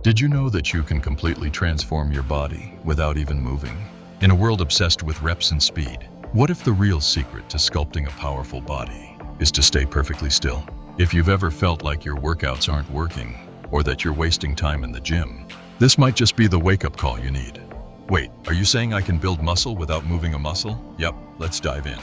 Did you know that you can completely transform your body without even moving? In a world obsessed with reps and speed, what if the real secret to sculpting a powerful body is to stay perfectly still? If you've ever felt like your workouts aren't working, or that you're wasting time in the gym, this might just be the wake-up call you need. Wait, are you saying I can build muscle without moving a muscle? Yep, let's dive in.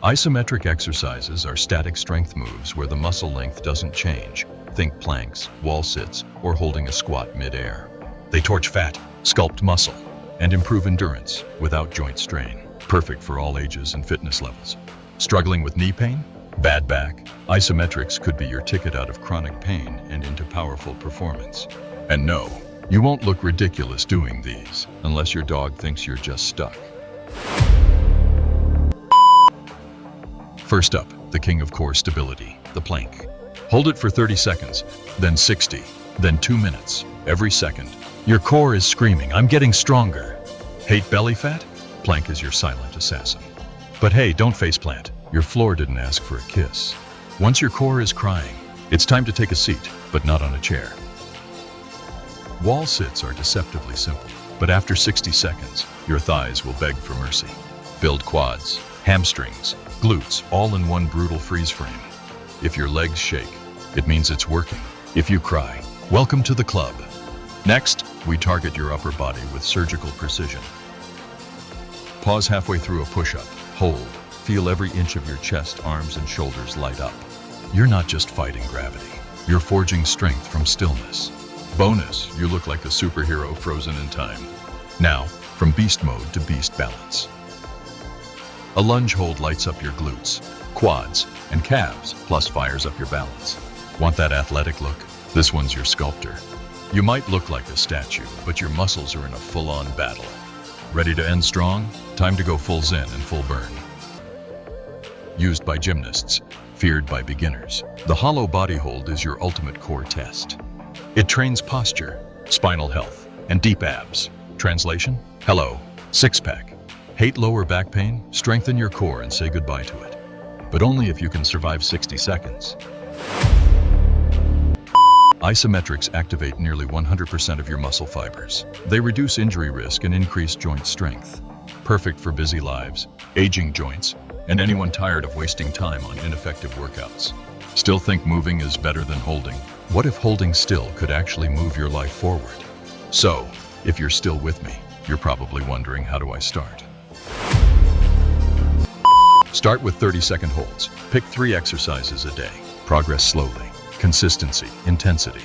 Isometric exercises are static strength moves where the muscle length doesn't change. Think planks, wall sits, or holding a squat mid-air. They torch fat, sculpt muscle, and improve endurance without joint strain. Perfect for all ages and fitness levels. Struggling with knee pain? Bad back? Isometrics could be your ticket out of chronic pain and into powerful performance. And no, you won't look ridiculous doing these unless your dog thinks you're just stuck. First up, the king of core stability, the plank. Hold it for 30 seconds, then 60, then 2 minutes. Every second, your core is screaming, I'm getting stronger. Hate belly fat? Plank is your silent assassin. But hey, don't faceplant. Your floor didn't ask for a kiss. Once your core is crying, it's time to take a seat, but not on a chair. Wall sits are deceptively simple, but after 60 seconds, your thighs will beg for mercy. Build quads, hamstrings, glutes, all in one brutal freeze frame. If your legs shake, it means it's working. If you cry, welcome to the club. Next, we target your upper body with surgical precision. Pause halfway through a push-up, hold, feel every inch of your chest, arms, and shoulders light up. You're not just fighting gravity, you're forging strength from stillness. Bonus, you look like a superhero frozen in time. Now, from beast mode to beast balance. A lunge hold lights up your glutes, quads, and calves, plus fires up your balance. Want that athletic look? This one's your sculptor. You might look like a statue, but your muscles are in a full-on battle. Ready to end strong? Time to go full zen and full burn. Used by gymnasts, feared by beginners, the hollow body hold is your ultimate core test. It trains posture, spinal health, and deep abs. Translation? Hello, six-pack. Hate lower back pain? Strengthen your core and say goodbye to it. But only if you can survive 60 seconds. Isometrics activate nearly 100% of your muscle fibers. They reduce injury risk and increase joint strength. Perfect for busy lives, aging joints, and anyone tired of wasting time on ineffective workouts. Still think moving is better than holding? What if holding still could actually move your life forward? So, if you're still with me, you're probably wondering, how do I start? Start with 30-second holds. Pick 3 exercises a day. Progress slowly. Consistency, intensity.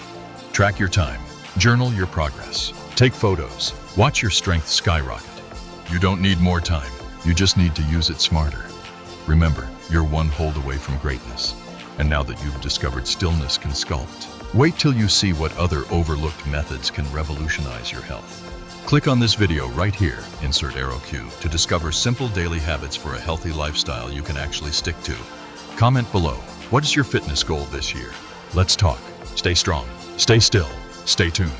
Track your time. Journal your progress. Take photos. Watch your strength skyrocket. You don't need more time. You just need to use it smarter. Remember, you're one hold away from greatness. And now that you've discovered stillness can sculpt, wait till you see what other overlooked methods can revolutionize your health. Click on this video right here, insert arrow Q, to discover simple daily habits for a healthy lifestyle you can actually stick to. Comment below, what is your fitness goal this year? Let's talk. Stay strong, stay still, stay tuned.